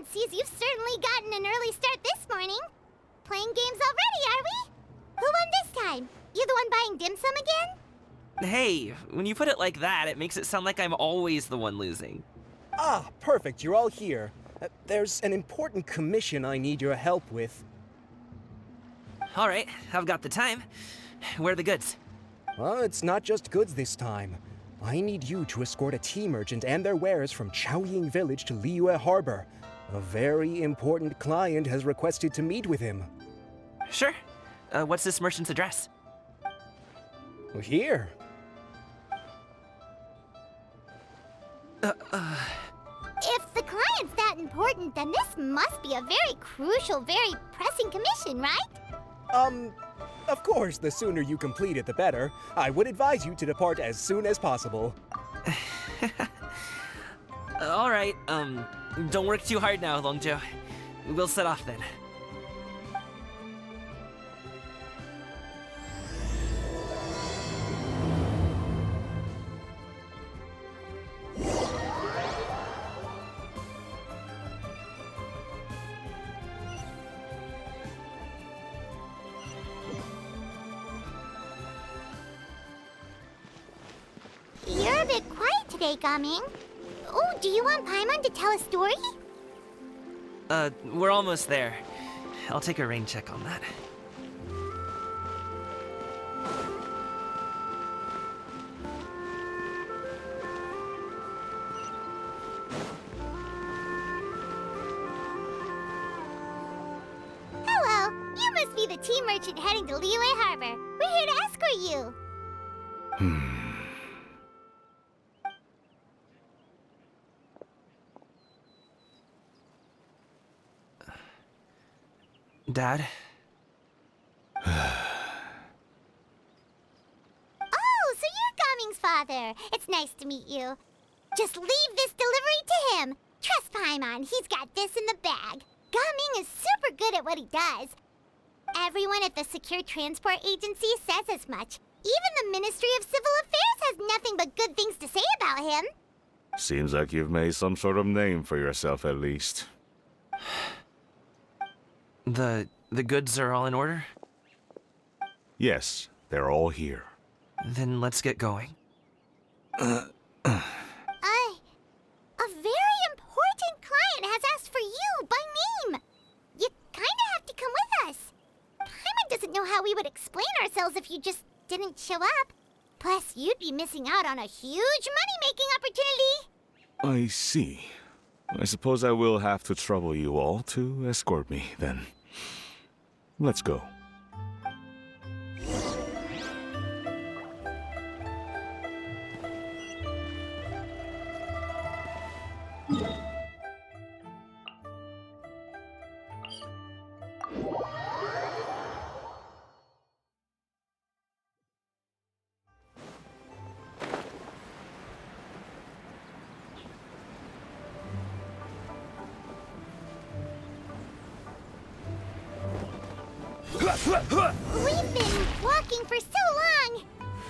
Sees you've certainly gotten an early start this morning. Playing games already, are we? Who won this time? You the one buying dim sum again? Hey, when you put it like that, it makes it sound like I'm always the one losing. Ah, perfect, you're all here. There's an important commission I need your help with. Alright, I've got the time. Where are the goods? Well, it's not just goods this time. I need you to escort a tea merchant and their wares from Chaoying Village to Liyue Harbor. A very important client has requested to meet with him. Sure. What's this merchant's address? Here. If the client's that important, then this must be a very crucial, very pressing commission, right? Of course, the sooner you complete it, the better. I would advise you to depart as soon as possible. Alright, don't work too hard now, Longjo. We'll set off then. You're a bit quiet today, Gaming. Oh, do you want Paimon to tell a story? We're almost there. I'll take a rain check on that. Hello, you must be the tea merchant heading to Liyue Harbor. We're here to escort you. Dad? Oh, so you're Gaming's father. It's nice to meet you. Just leave this delivery to him. Trust Paimon, he's got this in the bag. Gaming is super good at what he does. Everyone at the Secure Transport Agency says as much. Even the Ministry of Civil Affairs has nothing but good things to say about him. Seems like you've made some sort of name for yourself at least. The goods are all in order? Yes, they're all here. Then let's get going. A very important client has asked for you by name. You kinda have to come with us. Paimon doesn't know how we would explain ourselves if you just didn't show up. Plus, you'd be missing out on a huge money-making opportunity. I see. I suppose I will have to trouble you all to escort me, then. Let's go. We've been walking for so long.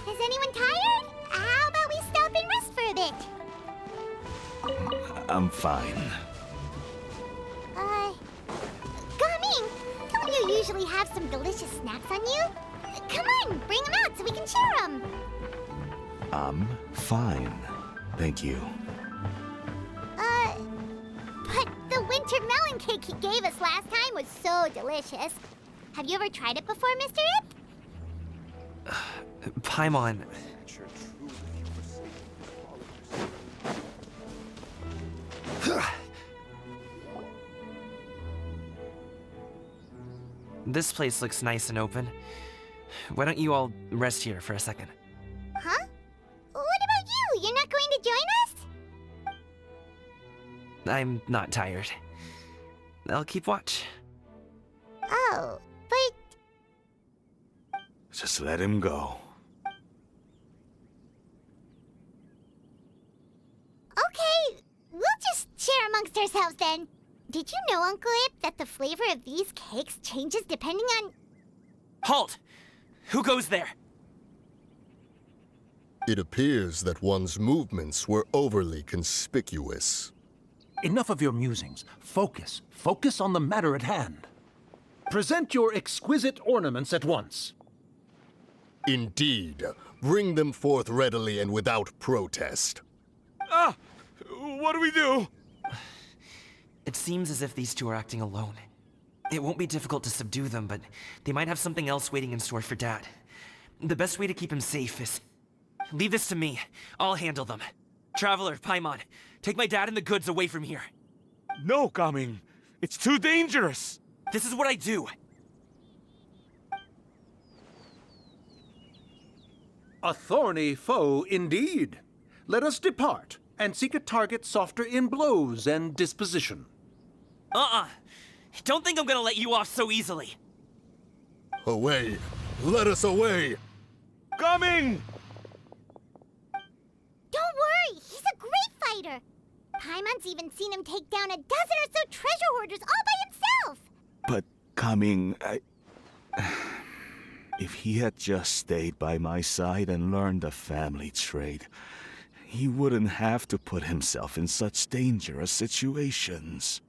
Is anyone tired? How about we stop and rest for a bit? I'm fine. Gaming, don't you usually have some delicious snacks on you? Come on, bring them out so we can share them. I'm fine. Thank you. But the winter melon cake he gave us last time was so delicious. Have you ever tried it before, Mr. Ip? Paimon. This place looks nice and open. Why don't you all rest here for a second? Huh? What about you? You're not going to join us? I'm not tired. I'll keep watch. Oh, but... Just let him go. Okay, we'll just share amongst ourselves then. Did you know, Uncle Ip, that the flavor of these cakes changes depending on... Halt! Who goes there? It appears that one's movements were overly conspicuous. Enough of your musings. Focus. Focus on the matter at hand. Present your exquisite ornaments at once. Indeed. Bring them forth readily and without protest. Ah! What do we do? It seems as if these two are acting alone. It won't be difficult to subdue them, but they might have something else waiting in store for Dad. The best way to keep him safe is... Leave this to me. I'll handle them. Traveler, Paimon, take my dad and the goods away from here. No, Gaming. It's too dangerous. This is what I do. A thorny foe indeed. Let us depart and seek a target softer in blows and disposition. Don't think I'm gonna let you off so easily. Away! Let us away! Gaming! Don't worry, he's a great fighter. Paimon's even seen him take down a dozen or so treasure hoarders all by himself. But Gaming, if he had just stayed by my side and learned the family trade, he wouldn't have to put himself in such dangerous situations.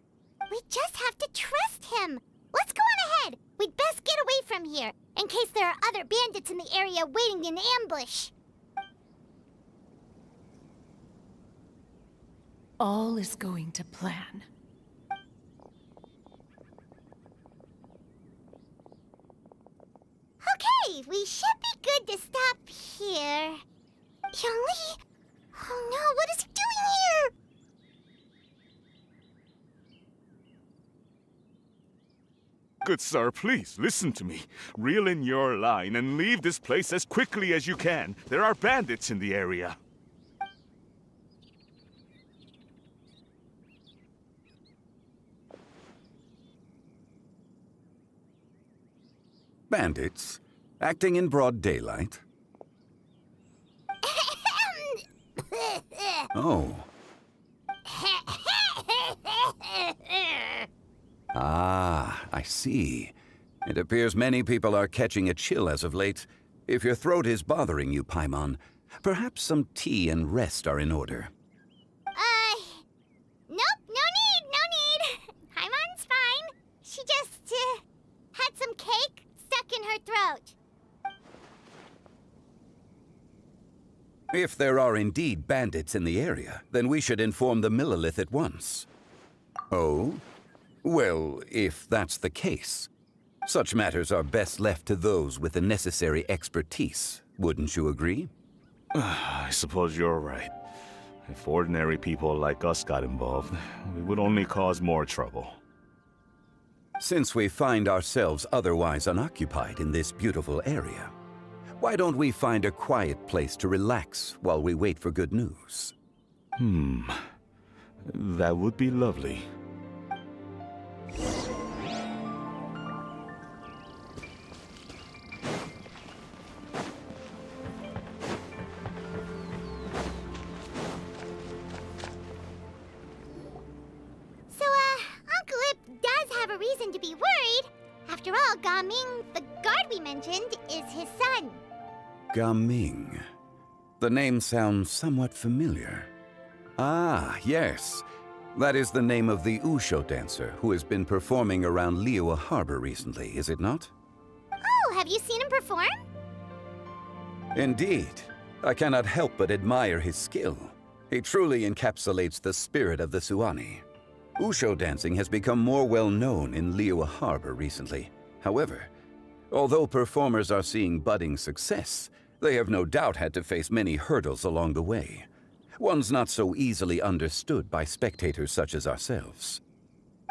We just have to trust him. Let's go on ahead. We'd best get away from here, in case there are other bandits in the area waiting in ambush. All is going to plan. Okay, we should be good to stop here. Yongli? Oh no, what is he doing here? Good sir, please, listen to me. Reel in your line and leave this place as quickly as you can. There are bandits in the area. Bandits? Acting in broad daylight? Oh. Ah, I see. It appears many people are catching a chill as of late. If your throat is bothering you, Paimon, perhaps some tea and rest are in order. Nope, no need. Paimon's fine. She just, had some cake stuck in her throat. If there are indeed bandits in the area, then we should inform the Millelith at once. Oh? Well, if that's the case, such matters are best left to those with the necessary expertise, wouldn't you agree? I suppose you're right. If ordinary people like us got involved, we would only cause more trouble. Since we find ourselves otherwise unoccupied in this beautiful area, why don't we find a quiet place to relax while we wait for good news? That would be lovely. So, Uncle Ip does have a reason to be worried. After all, Gaming, the guard we mentioned, is his son. Gaming. The name sounds somewhat familiar. Ah, yes. That is the name of the Usho dancer who has been performing around Liyue Harbor recently, is it not? Oh, have you seen him perform? Indeed. I cannot help but admire his skill. He truly encapsulates the spirit of the Suani. Usho dancing has become more well known in Liyue Harbor recently. However, although performers are seeing budding success, they have no doubt had to face many hurdles along the way. One's not so easily understood by spectators such as ourselves.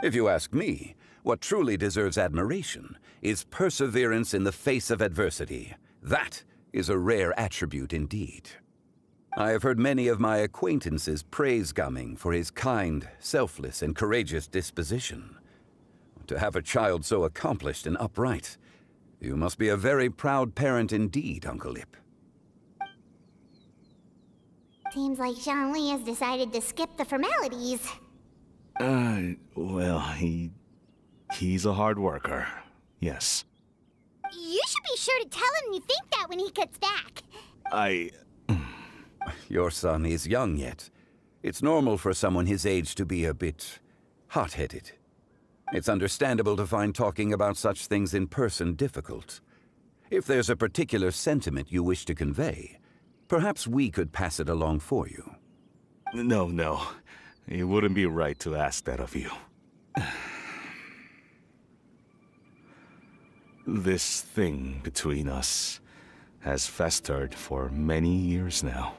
If you ask me, what truly deserves admiration is perseverance in the face of adversity. That is a rare attribute indeed. I have heard many of my acquaintances praise Gaming for his kind, selfless, and courageous disposition. To have a child so accomplished and upright, you must be a very proud parent indeed, Uncle Ip. Seems like Zhongli has decided to skip the formalities. Well, he's a hard worker. Yes. You should sure to tell him you think that when he gets back. Your son is young yet. It's normal for someone his age to be a bit hot-headed. It's understandable to find talking about such things in person difficult. If there's a particular sentiment you wish to convey, perhaps we could pass it along for you. No. It wouldn't be right to ask that of you. This thing between us has festered for many years now.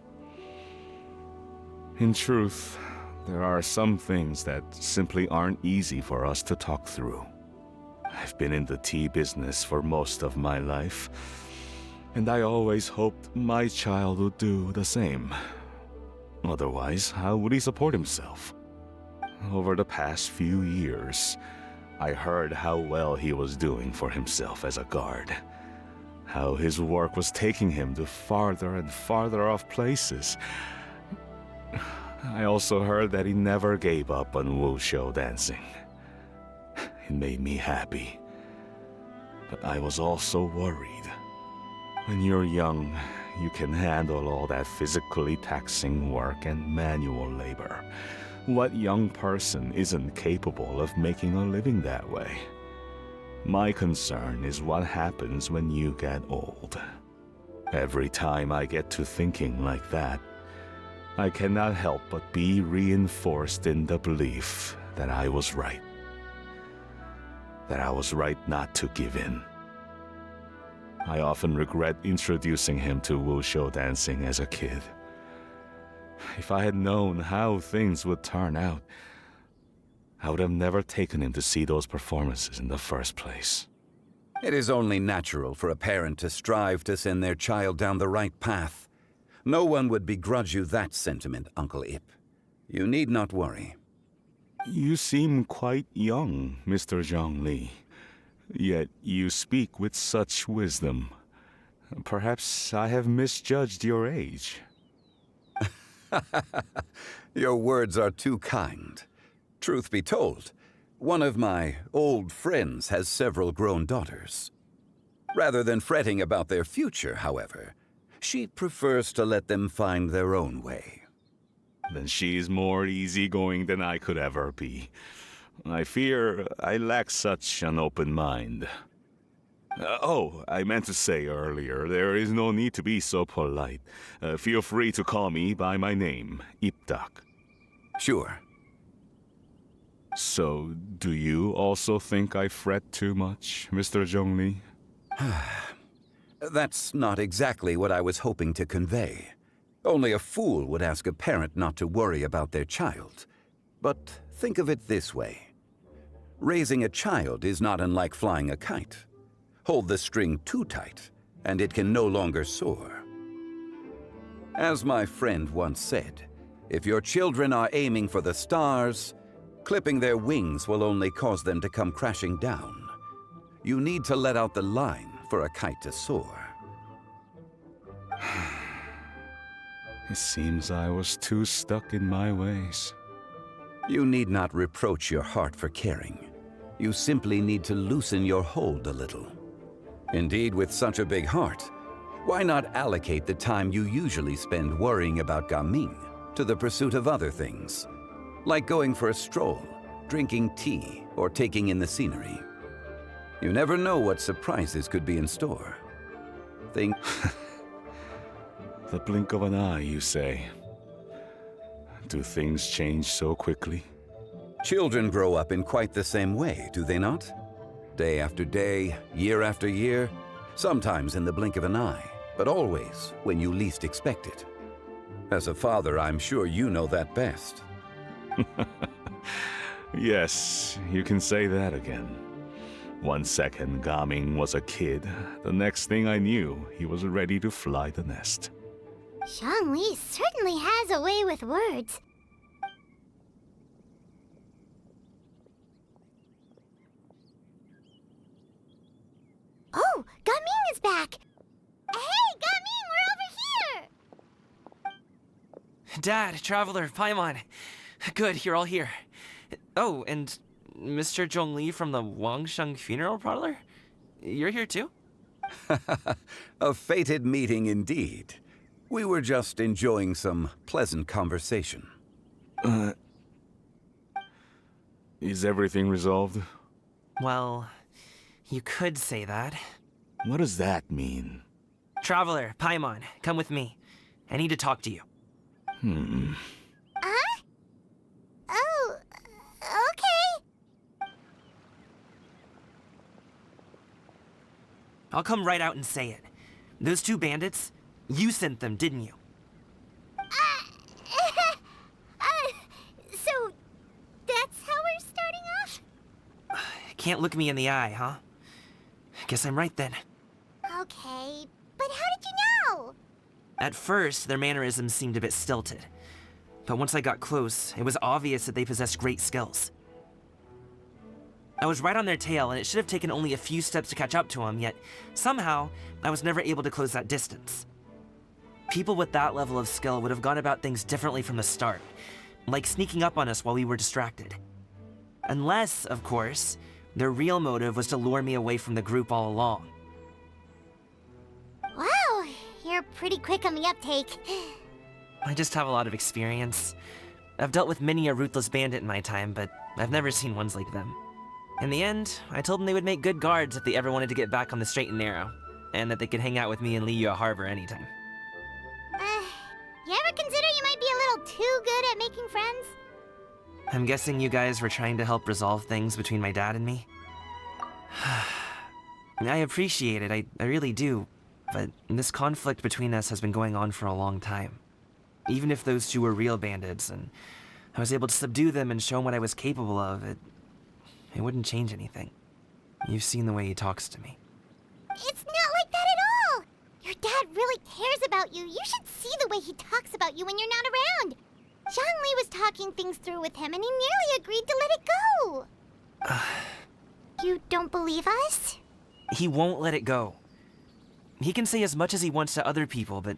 In truth, there are some things that simply aren't easy for us to talk through. I've been in the tea business for most of my life, and I always hoped my child would do the same. Otherwise, how would he support himself? Over the past few years, I heard how well he was doing for himself as a guard. How his work was taking him to farther and farther off places. I also heard that he never gave up on wushou dancing. It made me happy. But I was also worried. When you're young, you can handle all that physically taxing work and manual labor. What young person isn't capable of making a living that way? My concern is what happens when you get old. Every time I get to thinking like that, I cannot help but be reinforced in the belief that I was right. That I was right not to give in. I often regret introducing him to wushou dancing as a kid. If I had known how things would turn out, I would have never taken him to see those performances in the first place. It is only natural for a parent to strive to send their child down the right path. No one would begrudge you that sentiment, Uncle Ip. You need not worry. You seem quite young, Mr. Zhongli. Yet you speak with such wisdom. Perhaps I have misjudged your age. Your words are too kind. Truth be told, one of my old friends has several grown daughters. Rather than fretting about their future, however, she prefers to let them find their own way. Then she's more easygoing than I could ever be. I fear I lack such an open mind. I meant to say earlier, there is no need to be so polite. Feel free to call me by my name, Ipdak. Sure. So, do you also think I fret too much, Mr. Zhongli? That's not exactly what I was hoping to convey. Only a fool would ask a parent not to worry about their child. But think of it this way. Raising a child is not unlike flying a kite. Hold the string too tight, and it can no longer soar. As my friend once said, if your children are aiming for the stars, clipping their wings will only cause them to come crashing down. You need to let out the line for a kite to soar. It seems I was too stuck in my ways. You need not reproach your heart for caring. You simply need to loosen your hold a little. Indeed, with such a big heart, why not allocate the time you usually spend worrying about Gaming to the pursuit of other things, like going for a stroll, drinking tea, or taking in the scenery? You never know what surprises could be in store. Think... The blink of an eye, you say. Do things change so quickly? Children grow up in quite the same way, do they not? Day after day, year after year, sometimes in the blink of an eye, but always when you least expect it. As a father, I'm sure you know that best. Yes, you can say that again. 1 second Gaming was a kid, the next thing I knew, he was ready to fly the nest. Zhongli certainly has a way with words. Oh, Gaming is back! Hey, Gaming, we're over here! Dad, Traveler, Paimon. Good, you're all here. Oh, and Mr. Zhongli from the Wangsheng Funeral Parlor? You're here too? A fated meeting indeed. We were just enjoying some pleasant conversation. Is everything resolved? Well, you could say that. What does that mean? Traveler, Paimon, come with me. I need to talk to you. Huh? Oh, okay. I'll come right out and say it. Those two bandits, you sent them, didn't you? So that's how we're starting off? Can't look me in the eye, huh? Guess I'm right then. Okay, but how did you know? At first, their mannerisms seemed a bit stilted. But once I got close, it was obvious that they possessed great skills. I was right on their tail, and it should have taken only a few steps to catch up to them, yet somehow, I was never able to close that distance. People with that level of skill would have gone about things differently from the start, like sneaking up on us while we were distracted. Unless, of course, their real motive was to lure me away from the group all along. Wow, you're pretty quick on the uptake. I just have a lot of experience. I've dealt with many a ruthless bandit in my time, but I've never seen ones like them. In the end, I told them they would make good guards if they ever wanted to get back on the straight and narrow, and that they could hang out with me in Liyue Harbor anytime. You ever consider you might be a little too good at making friends? I'm guessing you guys were trying to help resolve things between my dad and me? I appreciate it, I really do, but this conflict between us has been going on for a long time. Even if those two were real bandits, and I was able to subdue them and show them what I was capable of, it wouldn't change anything. You've seen the way he talks to me. It's not like that at all! Your dad really cares about you. You should see the way he talks about you when you're not around. Zhongli was talking things through with him, and he nearly agreed to let it go. You don't believe us? He won't let it go. He can say as much as he wants to other people, but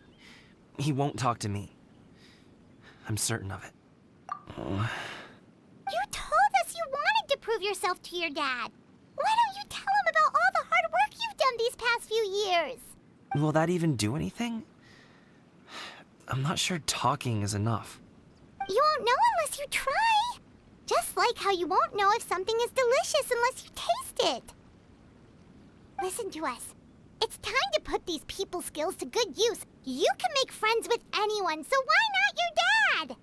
he won't talk to me. I'm certain of it. You told us you wanted to prove yourself to your dad. Why don't you tell him about all the hard work you've done these past few years? Will that even do anything? I'm not sure talking is enough. You won't know unless you try. Just like how you won't know if something is delicious unless you taste it. Listen to us. It's time to put these people skills to good use. You can make friends with anyone, so why not your dad?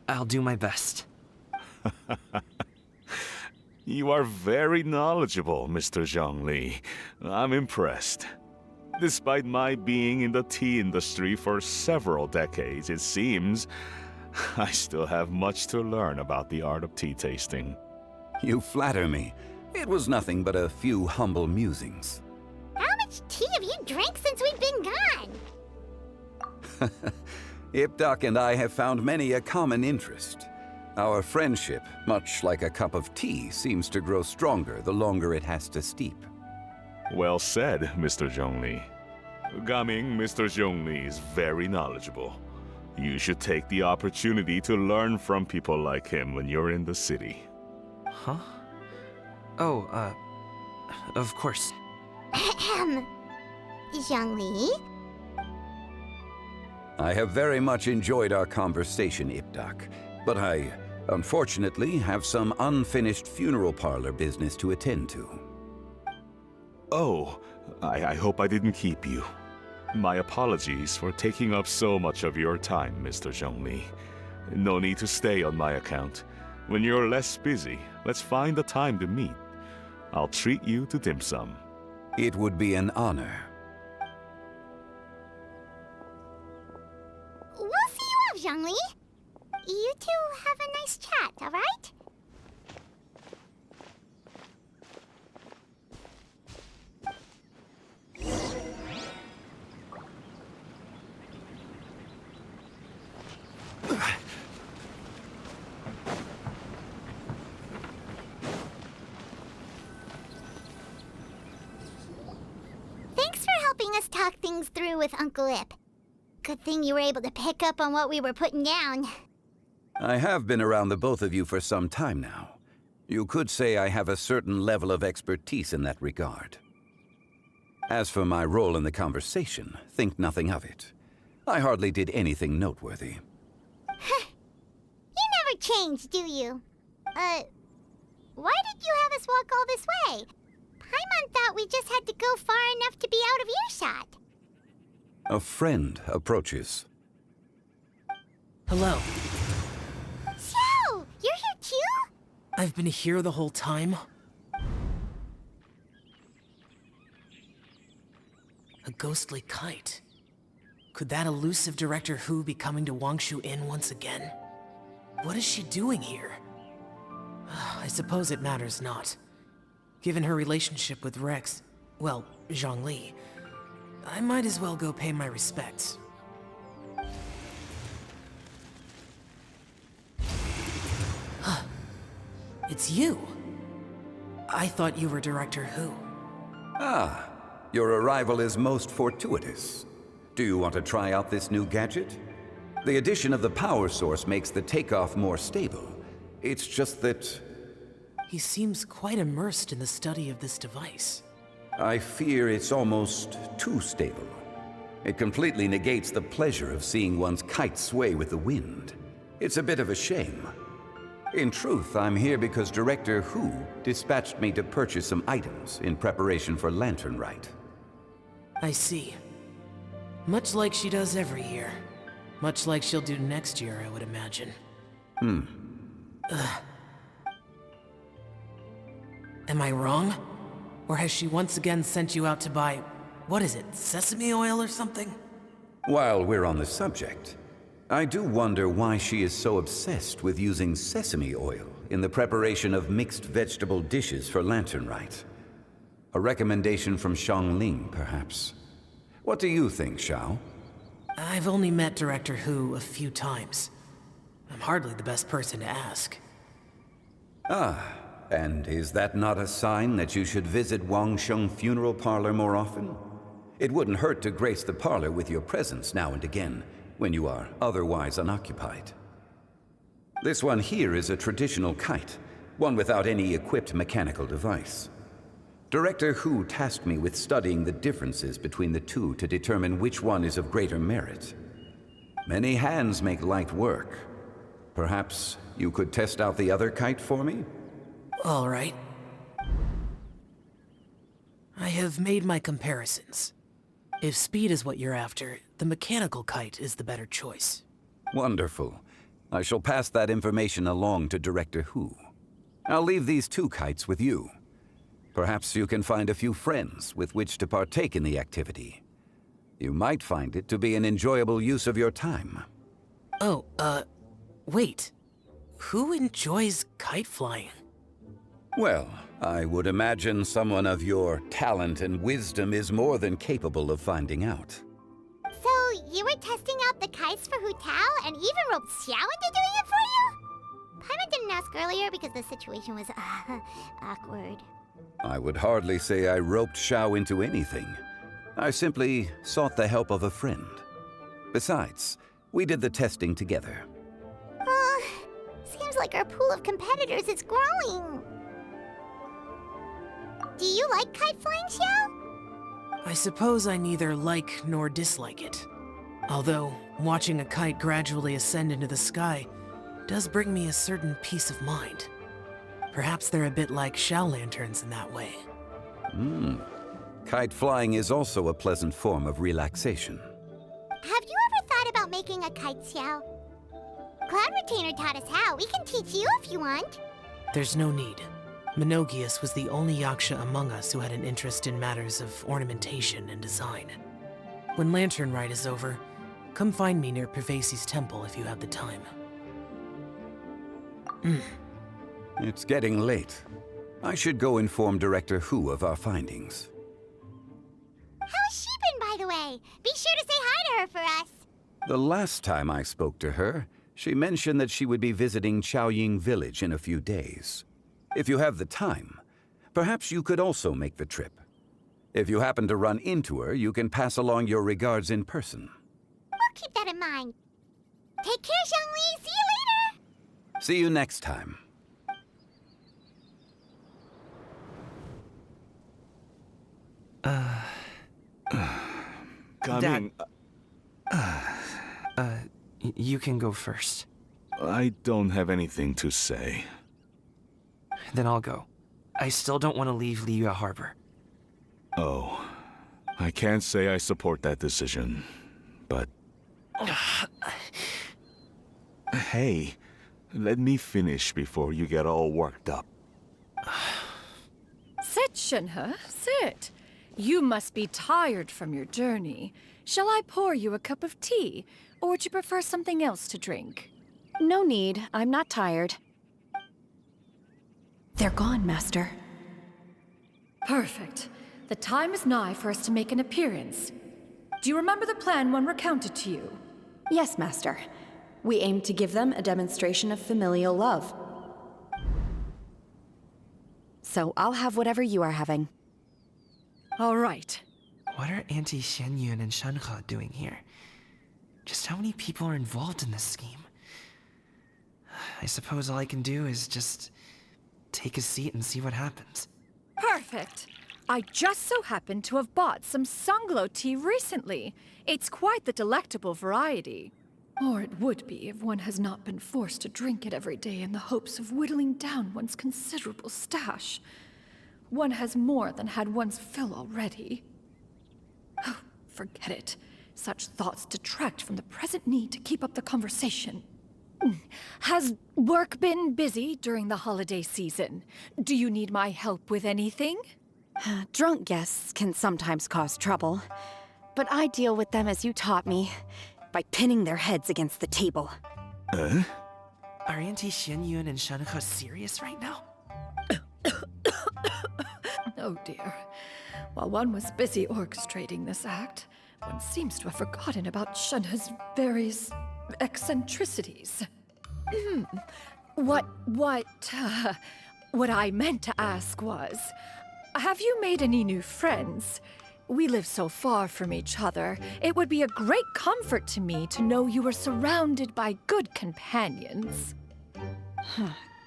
I'll do my best. You are very knowledgeable, Mr. Zhongli. I'm impressed. Despite my being in the tea industry for several decades, it seems I still have much to learn about the art of tea tasting. You flatter me. It was nothing but a few humble musings. How much tea have you drank since we've been gone? Ipdak and I have found many a common interest. Our friendship, much like a cup of tea, seems to grow stronger the longer it has to steep. Well said, Mr. Zhongli. Gaming, Mr. Zhongli is very knowledgeable. You should take the opportunity to learn from people like him when you're in the city. Huh? Oh, of course. Zhongli? I have very much enjoyed our conversation, Ipdak, but I, unfortunately, have some unfinished funeral parlor business to attend to. Oh, I hope I didn't keep you. My apologies for taking up so much of your time, Mr. Zhongli. No need to stay on my account. When you're less busy, let's find a time to meet. I'll treat you to dim sum. It would be an honor. We'll see you off, Zhongli. You two have a nice chat, all right? Thanks for helping us talk things through with Uncle Ip. Good thing you were able to pick up on what we were putting down. I have been around the both of you for some time now. You could say I have a certain level of expertise in that regard. As for my role in the conversation, think nothing of it. I hardly did anything noteworthy. You never change, do you? Why did you have us walk all this way? Paimon thought we just had to go far enough to be out of earshot. A friend approaches. Hello. So, you're here too? I've been here the whole time. A ghostly kite. Could that elusive Director Hu be coming to Wangshu Inn once again? What is she doing here? I suppose it matters not. Given her relationship with Rex, well, Zhongli, I might as well go pay my respects. It's you. I thought you were Director Hu. Ah, your arrival is most fortuitous. Do you want to try out this new gadget? The addition of the power source makes the takeoff more stable. It's just that... He seems quite immersed in the study of this device. I fear it's almost too stable. It completely negates the pleasure of seeing one's kite sway with the wind. It's a bit of a shame. In truth, I'm here because Director Hu dispatched me to purchase some items in preparation for Lantern Rite. I see. Much like she does every year. Much like she'll do next year, I would imagine. Am I wrong? Or has she once again sent you out to buy, what is it, sesame oil or something? While we're on the subject, I do wonder why she is so obsessed with using sesame oil in the preparation of mixed vegetable dishes for Lantern Rite. A recommendation from Xiangling, perhaps. What do you think, Xiao? I've only met Director Hu a few times. I'm hardly the best person to ask. And is that not a sign that you should visit Wangsheng Funeral Parlor more often? It wouldn't hurt to grace the parlor with your presence now and again, when you are otherwise unoccupied. This one here is a traditional kite, one without any equipped mechanical device. Director Hu tasked me with studying the differences between the two to determine which one is of greater merit. Many hands make light work. Perhaps you could test out the other kite for me? All right. I have made my comparisons. If speed is what you're after, the mechanical kite is the better choice. Wonderful. I shall pass that information along to Director Hu. I'll leave these two kites with you. Perhaps you can find a few friends with which to partake in the activity. You might find it to be an enjoyable use of your time. Oh, wait. Who enjoys kite flying? Well, I would imagine someone of your talent and wisdom is more than capable of finding out. So, you were testing out the kites for Hu Tao and even roped Xiao into doing it for you? Paimon didn't ask earlier because the situation was, awkward. I would hardly say I roped Xiao into anything. I simply sought the help of a friend. Besides, we did the testing together. Seems like our pool of competitors is growing. Do you like kite flying, Xiao? I suppose I neither like nor dislike it. Although, watching a kite gradually ascend into the sky does bring me a certain peace of mind. Perhaps they're a bit like Xiao lanterns in that way. Kite flying is also a pleasant form of relaxation. Have you ever thought about making a kite, Xiao? Cloud Retainer taught us how. We can teach you if you want. There's no need. Menogias was the only yaksha among us who had an interest in matters of ornamentation and design. When Lantern Rite is over, come find me near Pervasi's temple if you have the time. It's getting late. I should go inform Director Hu of our findings. How's she been, by the way? Be sure to say hi to her for us. The last time I spoke to her, she mentioned that she would be visiting Chaoying Village in a few days. If you have the time, perhaps you could also make the trip. If you happen to run into her, you can pass along your regards in person. We'll keep that in mind. Take care, Zhongli. See you later. See you next time. Coming. You can go first. I don't have anything to say. Then I'll go. I still don't want to leave Liyue Harbor. Oh, I can't say I support that decision, but... Hey, let me finish before you get all worked up. Sit, Shenhe, sit. You must be tired from your journey. Shall I pour you a cup of tea, or would you prefer something else to drink? No need. I'm not tired. They're gone, Master. Perfect. The time is nigh for us to make an appearance. Do you remember the plan one recounted to you? Yes, Master. We aim to give them a demonstration of familial love. So I'll have whatever you are having. All right. What are Auntie Xianyun and Shenhe doing here? Just how many people are involved in this scheme? I suppose all I can do is just take a seat and see what happens. Perfect. I just so happened to have bought some Sunglow tea recently. It's quite the delectable variety. Or it would be if one has not been forced to drink it every day in the hopes of whittling down one's considerable stash. One has more than had one's fill already. Oh, forget it. Such thoughts detract from the present need to keep up the conversation. Has work been busy during the holiday season? Do you need my help with anything? Drunk guests can sometimes cause trouble, but I deal with them as you taught me, by pinning their heads against the table. Are Auntie Xianyun and Shenhe serious right now? Oh dear. While one was busy orchestrating this act, one seems to have forgotten about Shenhe's various eccentricities. What I meant to ask was, have you made any new friends? We live so far from each other, it would be a great comfort to me to know you were surrounded by good companions.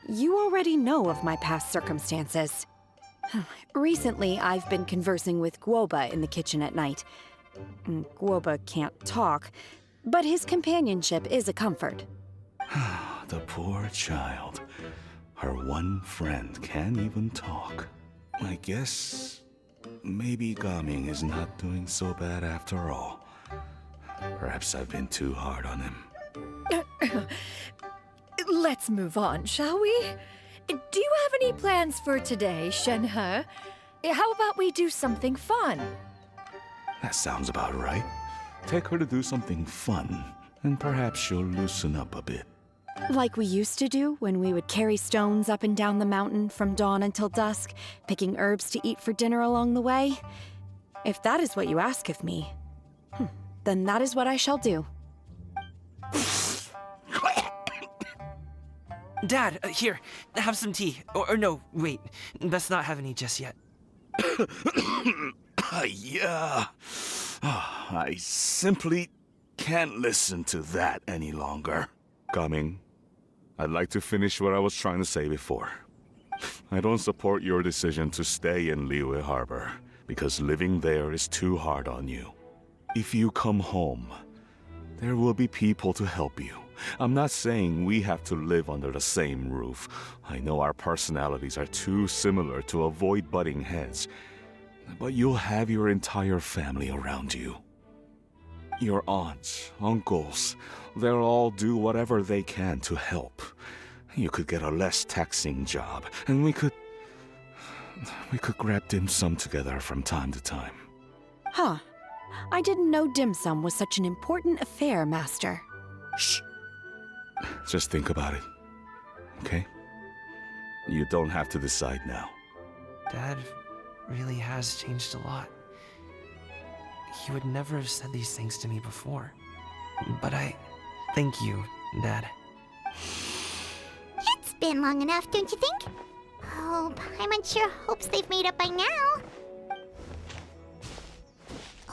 You already know of my past circumstances. Recently, I've been conversing with Guoba in the kitchen at night. Guoba can't talk, but his companionship is a comfort. The poor child. Her one friend can't even talk. I guess maybe Gaming is not doing so bad after all. Perhaps I've been too hard on him. Let's move on, shall we? Do you have any plans for today, Shenhe? How about we do something fun? That sounds about right. Take her to do something fun, and perhaps she'll loosen up a bit. Like we used to do when we would carry stones up and down the mountain from dawn until dusk, picking herbs to eat for dinner along the way? If that is what you ask of me, then that is what I shall do. Dad, here, have some tea. Or no, wait, best not have any just yet. Yeah. I simply can't listen to that any longer. Gaming, I'd like to finish what I was trying to say before. I don't support your decision to stay in Liyue Harbor, because living there is too hard on you. If you come home, there will be people to help you. I'm not saying we have to live under the same roof. I know our personalities are too similar to avoid butting heads. But you'll have your entire family around you. Your aunts, uncles, they'll all do whatever they can to help. You could get a less taxing job, and we could grab dim sum together from time to time. Huh. I didn't know dim sum was such an important affair, Master. Shh. Just think about it, okay? You don't have to decide now. Dad really has changed a lot. He would never have said these things to me before. But I thank you, Dad. It's been long enough, don't you think? Oh, Paimon sure hopes they've made up by now.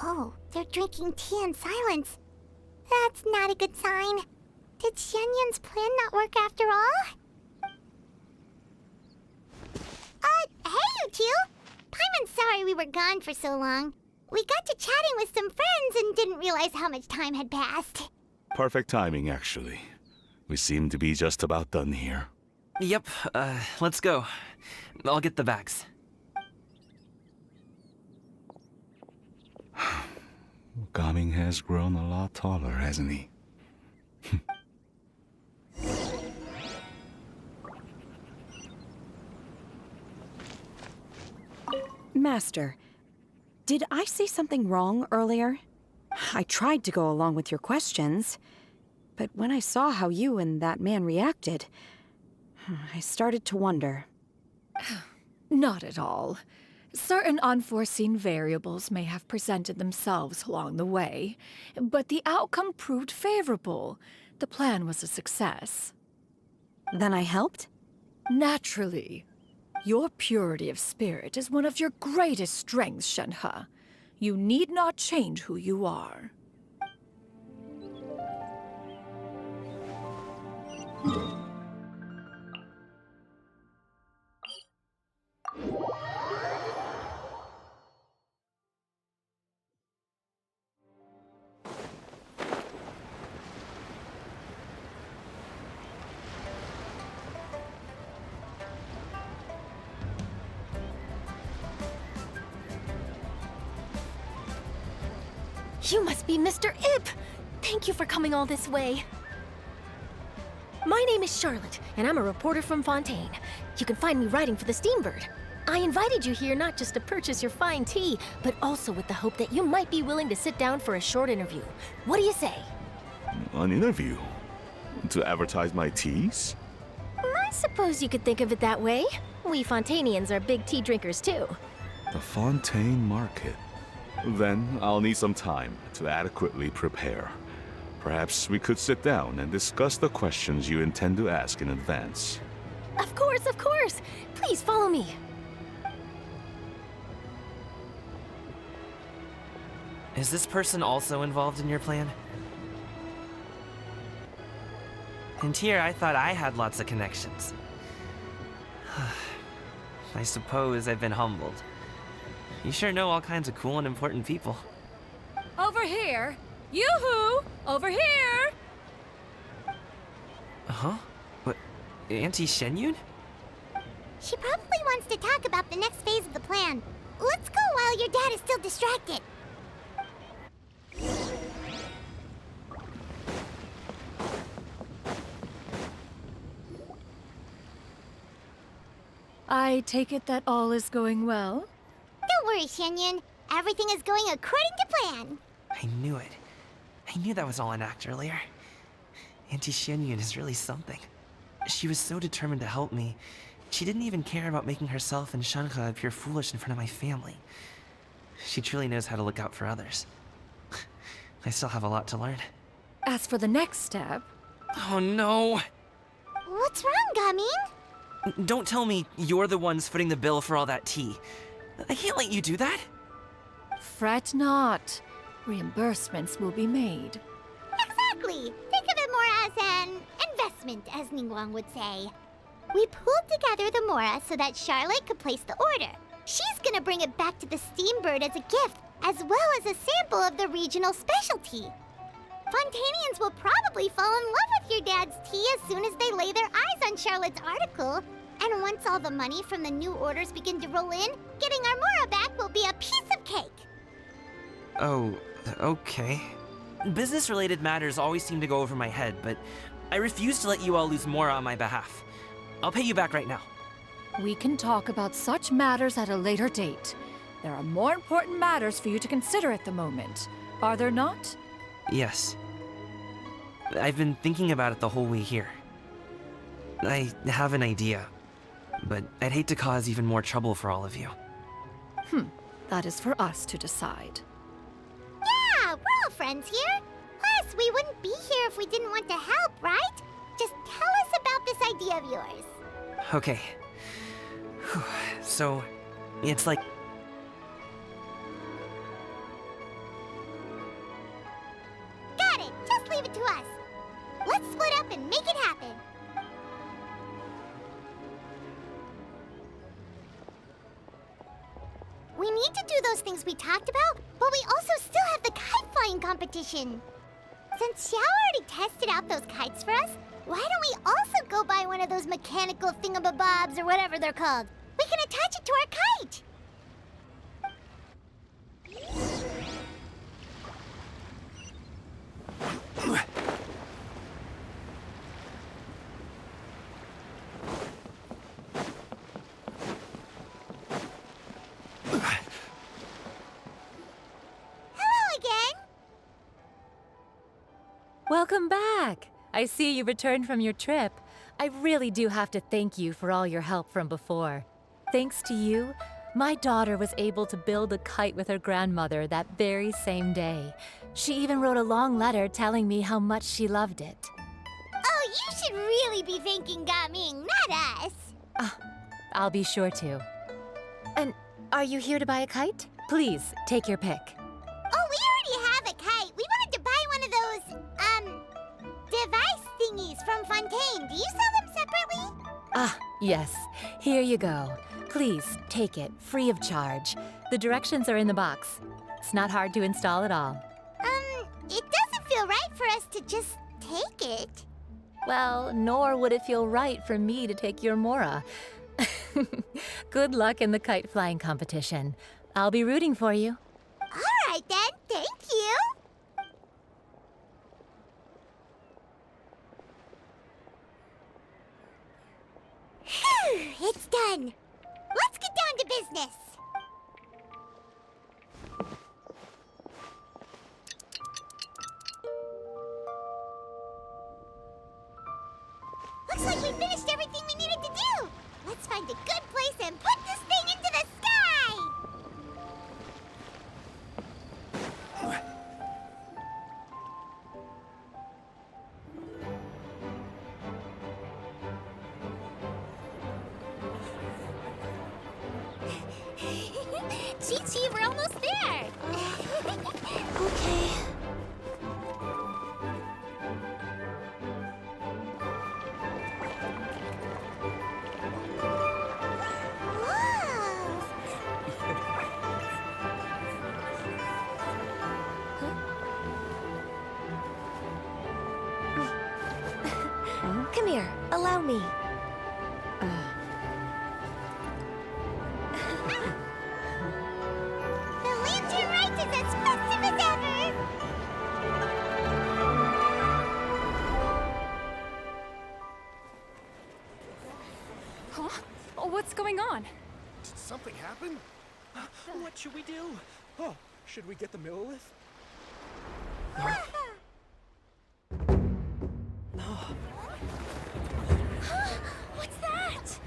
Oh, they're drinking tea in silence. That's not a good sign. Did Xianyun's plan not work after all? Hey, you two! Paimon's sorry sorry we were gone for so long. We got to chatting with some friends and didn't realize how much time had passed. Perfect timing, actually. We seem to be just about done here. Yep, let's go. I'll get the bags. Gaming has grown a lot taller, hasn't he? Master, did I say something wrong earlier? I tried to go along with your questions, but when I saw how you and that man reacted, I started to wonder. Not at all. Certain unforeseen variables may have presented themselves along the way, but the outcome proved favorable. The plan was a success. Then I helped? Naturally. Your purity of spirit is one of your greatest strengths, Shenhe. You need not change who you are. You must be Mr. Ip! Thank you for coming all this way. My name is Charlotte, and I'm a reporter from Fontaine. You can find me writing for the Steambird. I invited you here not just to purchase your fine tea, but also with the hope that you might be willing to sit down for a short interview. What do you say? An interview? To advertise my teas? I suppose you could think of it that way. We Fontainians are big tea drinkers too. The Fontaine Market. Then I'll need some time to adequately prepare. Perhaps we could sit down and discuss the questions you intend to ask in advance. Of course, of course! Please follow me. Is this person also involved in your plan? And here I thought I had lots of connections. I suppose I've been humbled. You sure know all kinds of cool and important people. Over here! Yoo-hoo! Over here! Huh? What? Auntie Shenyun? She probably wants to talk about the next phase of the plan. Let's go while your dad is still distracted. I take it that all is going well? Don't worry, Shenyun. Everything is going according to plan. I knew it. I knew that was all an act earlier. Auntie Shenyun is really something. She was so determined to help me. She didn't even care about making herself and Shenhe appear foolish in front of my family. She truly knows how to look out for others. I still have a lot to learn. As for the next step... Oh no! What's wrong, Gaming? Don't tell me you're the ones footing the bill for all that tea. I can't let you do that. Fret not. Reimbursements will be made. Exactly. Think of it more as an investment, as Ningguang would say. We pulled together the Mora so that Charlotte could place the order. She's gonna bring it back to the Steambird as a gift, as well as a sample of the regional specialty. Fontainians will probably fall in love with your dad's tea as soon as they lay their eyes on Charlotte's article. And once all the money from the new orders begin to roll in, getting our Mora back will be a piece of cake. Oh, okay. Business-related matters always seem to go over my head, but I refuse to let you all lose Mora on my behalf. I'll pay you back right now. We can talk about such matters at a later date. There are more important matters for you to consider at the moment, are there not? Yes. I've been thinking about it the whole way here. I have an idea, but I'd hate to cause even more trouble for all of you. That is for us to decide. Yeah, we're all friends here. Plus, we wouldn't be here if we didn't want to help, right? Just tell us about this idea of yours. Okay. So, it's like... Got it. Just leave it to us. Let's split up and make it happen. We need to do those things we talked about, but we also still have the kite flying competition. Since Xiao already tested out those kites for us, why don't we also go buy one of those mechanical thingamabobs or whatever they're called? We can attach it to our kite! Hello again! Welcome back! I see you returned from your trip. I really do have to thank you for all your help from before. Thanks to you, my daughter was able to build a kite with her grandmother that very same day. She even wrote a long letter telling me how much she loved it. Oh, you should really be thanking Gaming, not us! I'll be sure to. And are you here to buy a kite? Please, take your pick. Oh, we already have a kite. We wanted to buy one of those, device thingies from Fontaine. Do you sell them separately? Ah, yes. Here you go. Please, take it, free of charge. The directions are in the box. It's not hard to install at all. It doesn't feel right for us to just take it. Well, nor would it feel right for me to take your Mora. Good luck in the kite flying competition. I'll be rooting for you. All right then, thank you. Phew, it's done. Let's get down to business. Looks like we finished everything we needed to do. Let's find a good place and put this thing into the sky. Chi-Chi, we're almost there. Okay. Come here, allow me. The Lantern Rite is as festive as ever! Huh? Oh, what's going on? Did something happen? What should we do? Oh, should we get the Millilith? What's that?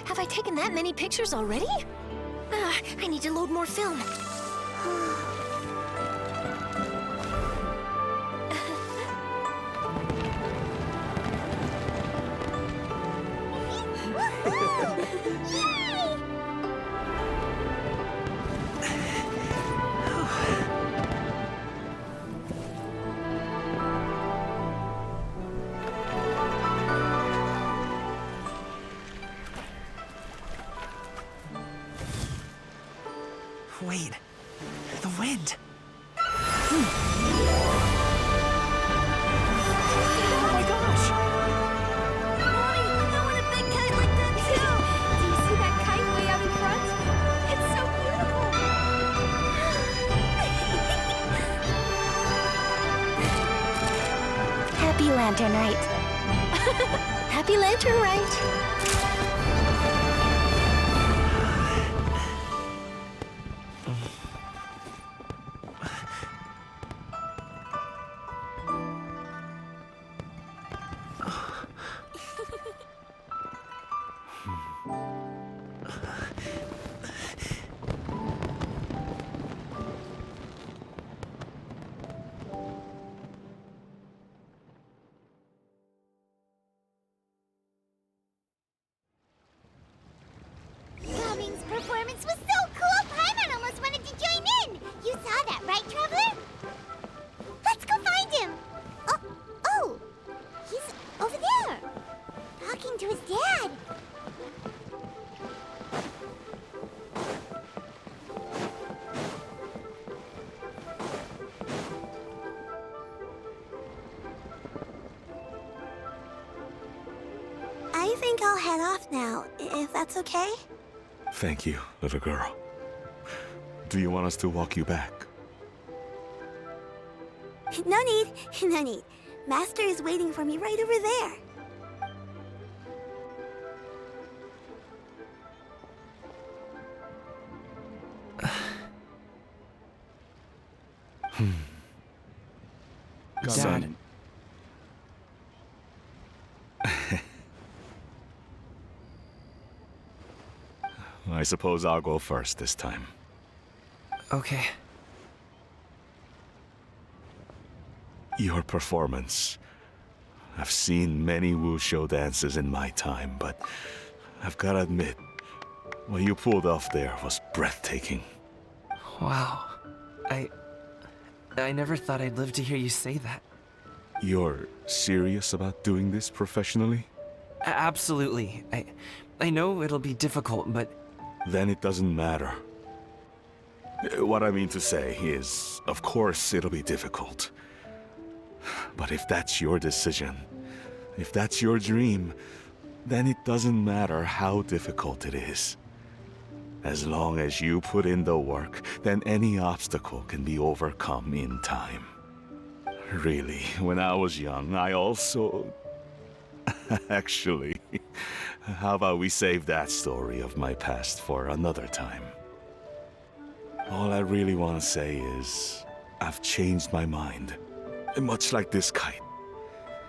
Have I taken that many pictures already? I need to load more film. my gosh! Mommy, I want a big kite like that too! Do you see that kite way out in front? It's so beautiful! Happy Lantern Rite. Happy Lantern Rite. Cummings' performance was so cool, Paimon almost wanted to join in! You saw that, right, Traveler? Let's go find him! Oh! He's over there! Talking to his dad! I think I'll head off now, if that's okay? Thank you, little girl. Do you want us to walk you back? No need, no need. Master is waiting for me right over there. Son. I suppose I'll go first this time. Okay. Your performance. I've seen many wushou dances in my time, but I've gotta admit, what you pulled off there was breathtaking. Wow. I never thought I'd live to hear you say that. You're serious about doing this professionally? Absolutely. I know it'll be difficult, but... Then it doesn't matter. What I mean to say is, of course it'll be difficult. But if that's your decision, if that's your dream, then it doesn't matter how difficult it is. As long as you put in the work, then any obstacle can be overcome in time. Really, when I was young, I also... Actually, how about we save that story of my past for another time? All I really want to say is, I've changed my mind. Much like this kite,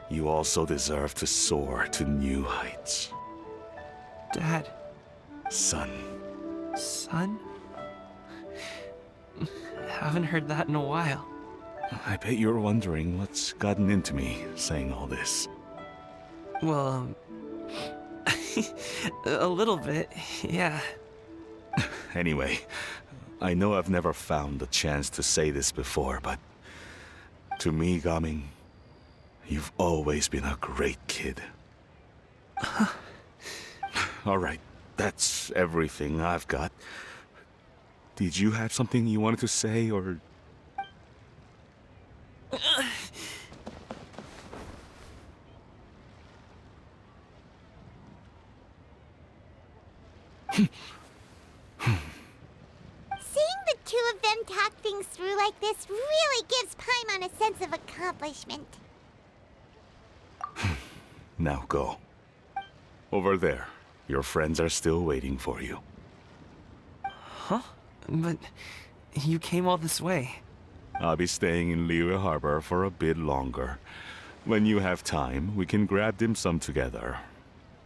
you also deserve to soar to new heights. Dad. Son. Son? Haven't heard that in a while. I bet you're wondering what's gotten into me saying all this. Well, a little bit, yeah. Anyway, I know I've never found the chance to say this before, but to me, Gaming, you've always been a great kid. All right, that's everything I've got. Did you have something you wanted to say, or... Seeing the two of them talk things through like this really gives Paimon a sense of accomplishment. Now go. Over there. Your friends are still waiting for you. Huh? But you came all this way. I'll be staying in Liyue Harbor for a bit longer. When you have time, we can grab dim sum together.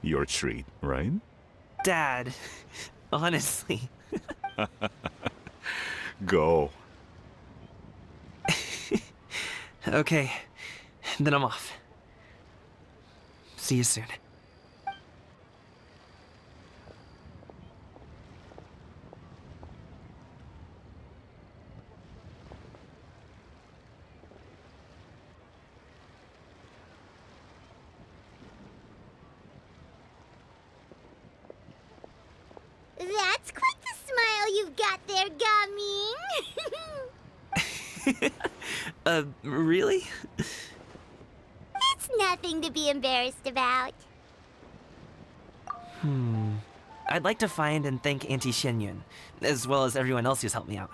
Your treat, right? Dad, honestly. Go. Okay, then I'm off. See you soon. That's quite the smile you've got there, Gaming. Really? It's nothing to be embarrassed about. I'd like to find and thank Auntie Shenyun, as well as everyone else who's helped me out.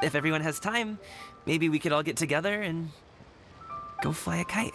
If everyone has time, maybe we could all get together and go fly a kite.